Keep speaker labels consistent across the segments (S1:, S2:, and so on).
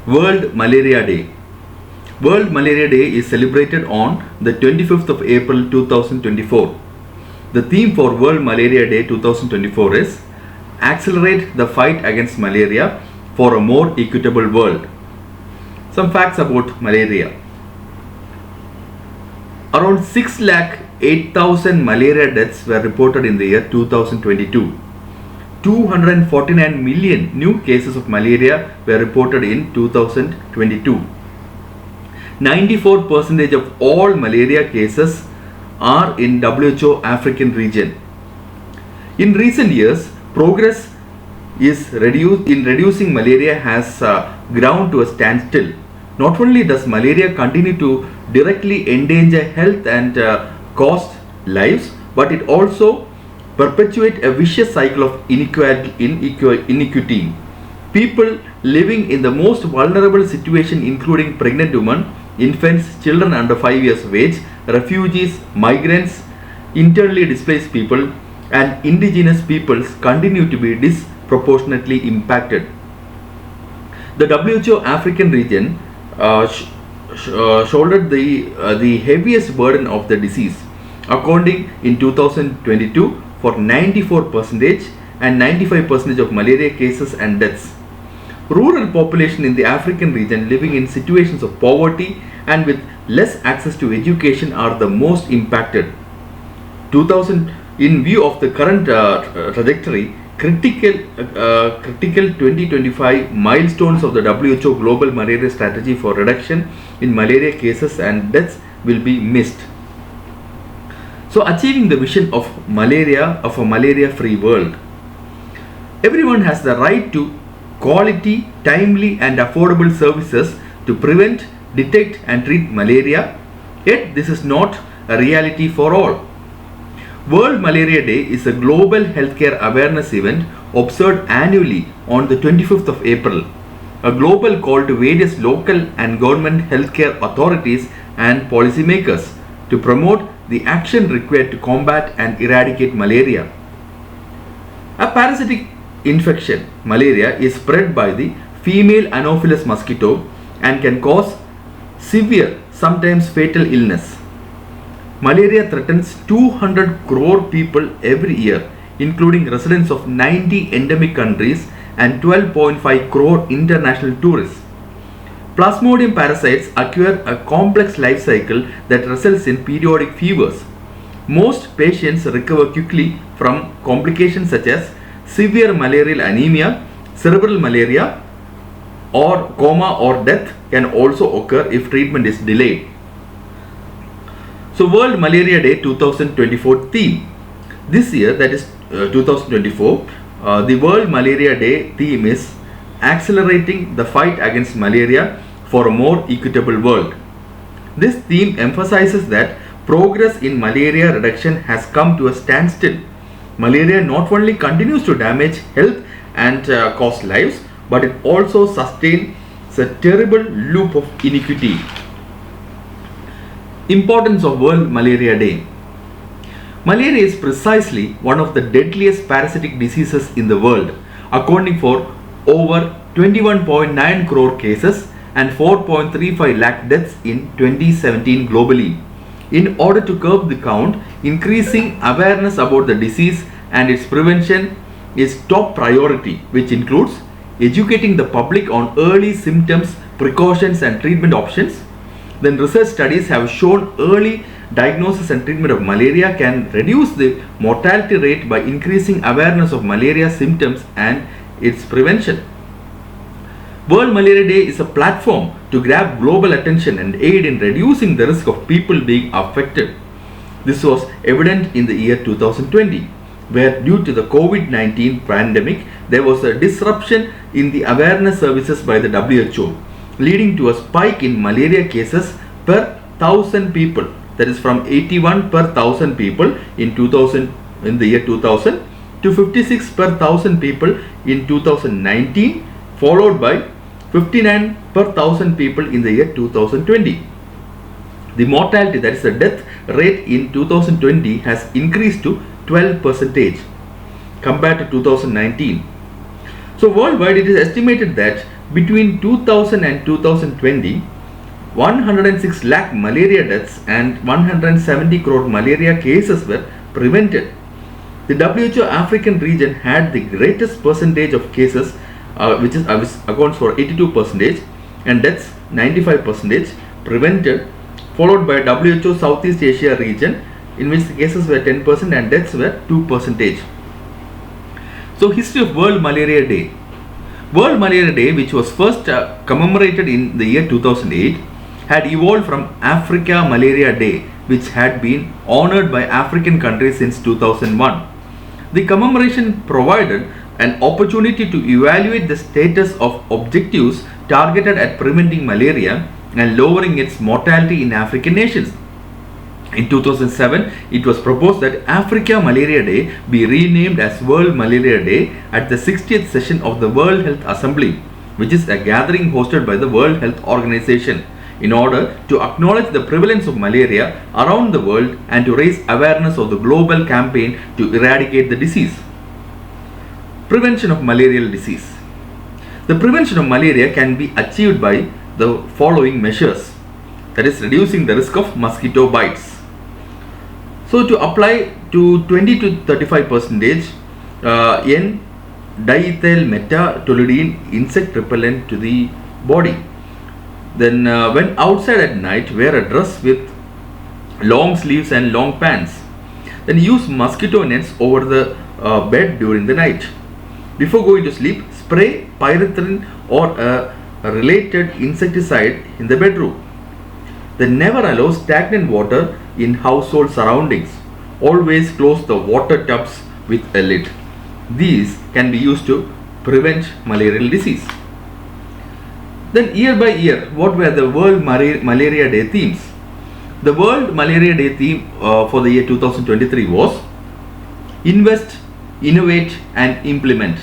S1: World Malaria Day. World Malaria Day is celebrated on the 25th of April 2024. The theme for World Malaria Day 2024 is Accelerate the Fight Against Malaria for a More Equitable World. Some facts about malaria. Around 6,08,000 malaria deaths were reported in the year 2022. 249 million new cases of malaria were reported in 2022. 94% of all malaria cases are in WHO African region. In recent years, progress in reducing malaria has ground to a standstill. Not only does malaria continue to directly endanger health and cost lives, but it also perpetuates a vicious cycle of inequity. People living in the most vulnerable situation, including pregnant women, infants, children under 5 years of age, refugees, migrants, internally displaced people, and indigenous peoples, continue to be disproportionately impacted. The WHO African region shouldered the heaviest burden of the disease, accounting in 2022 for 94% and 95% of malaria cases and deaths. Rural population in the African region living in situations of poverty and with less access to education are the most impacted. In view of the current trajectory, critical 2025 milestones of the WHO Global Malaria Strategy for reduction in malaria cases and deaths will be missed. So, achieving the vision of a malaria-free world. Everyone has the right to quality, timely and affordable services to prevent, detect and treat malaria, yet this is not a reality for all. World Malaria Day is a global healthcare awareness event observed annually on the 25th of April, a global call to various local and government healthcare authorities and policymakers to promote the action required to combat and eradicate malaria. A parasitic infection, malaria, is spread by the female Anopheles mosquito and can cause severe, sometimes fatal illness. Malaria threatens 200 crore people every year, including residents of 90 endemic countries and 12.5 crore international tourists. Plasmodium parasites acquire a complex life cycle that results in periodic fevers. Most patients recover quickly from complications such as severe malarial anemia, cerebral malaria, or coma or death can also occur if treatment is delayed. So, World Malaria Day 2024 theme. This year, that is 2024, the World Malaria Day theme is Accelerating the Fight Against Malaria for a More Equitable World. This theme emphasizes that progress in malaria reduction has come to a standstill. Malaria not only continues to damage health and cost lives, but it also sustains a terrible loop of inequity. Importance of World Malaria Day. Malaria is precisely one of the deadliest parasitic diseases in the world, accounting for over 21.9 crore cases and 4.35 lakh deaths in 2017 globally. In order to curb the count, increasing awareness about the disease and its prevention is top priority, which includes educating the public on early symptoms, precautions and treatment options. Then research studies have shown early diagnosis and treatment of malaria can reduce the mortality rate by increasing awareness of malaria symptoms and its prevention. World Malaria Day is a platform to grab global attention and aid in reducing the risk of people being affected. This was evident in the year 2020, where due to the COVID-19 pandemic, there was a disruption in the awareness services by the WHO, leading to a spike in malaria cases per 1,000 people, that is from 81 per 1,000 people in the year 2000 to 56 per 1,000 people in 2019, followed by 59 per 1,000 people in the year 2020. The mortality, that is the death rate in 2020, has increased to 12% compared to 2019. So worldwide, it is estimated that Between 2000 and 2020, 106 lakh malaria deaths and 170 crore malaria cases were prevented. The WHO African region had the greatest percentage of cases, which accounts for 82%, and deaths 95% prevented, followed by WHO Southeast Asia region, in which the cases were 10% and deaths were 2%. So, history of World Malaria Day. World Malaria Day, which was first commemorated in the year 2008, had evolved from Africa Malaria Day, which had been honored by African countries since 2001. The commemoration provided an opportunity to evaluate the status of objectives targeted at preventing malaria and lowering its mortality in African nations. In 2007, it was proposed that Africa Malaria Day be renamed as World Malaria Day at the 60th session of the World Health Assembly, which is a gathering hosted by the World Health Organization, in order to acknowledge the prevalence of malaria around the world and to raise awareness of the global campaign to eradicate the disease. Prevention of malarial disease. The prevention of malaria can be achieved by the following measures, that is, reducing the risk of mosquito bites. So, to apply to 20 to 35% N-diethyl metatoluidine insect repellent to the body. Then when outside at night, wear a dress with long sleeves and long pants. Then use mosquito nets over the bed during the night. Before going to sleep, spray pyrethrin or a related insecticide in the bedroom. Then never allow stagnant water in household surroundings. Always close the water tubs with a lid. These can be used to prevent malarial disease. Then year by year, what were the World Malaria Day themes? The World Malaria Day theme for the year 2023 was Invest, Innovate and Implement.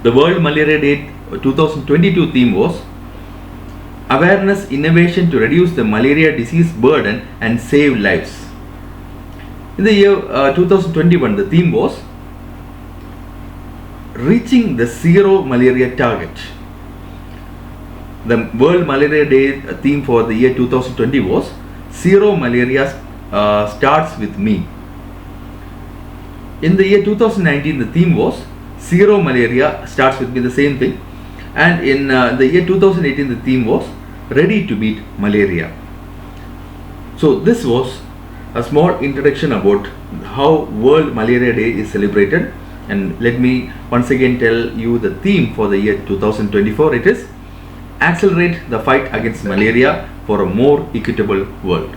S1: The World Malaria Day 2022 theme was Awareness, Innovation to Reduce the Malaria Disease Burden and Save Lives. In the year 2021, the theme was Reaching the Zero Malaria Target. The World Malaria Day theme for the year 2020 was Zero Malaria Starts With Me. In the year 2019, the theme was Zero Malaria Starts With Me, the same thing. And in the year 2018, the theme was Ready to Beat Malaria. So this was a small introduction about how World Malaria Day is celebrated. And let me once again tell you the theme for the year 2024. It is Accelerate the Fight Against Malaria for a More Equitable World.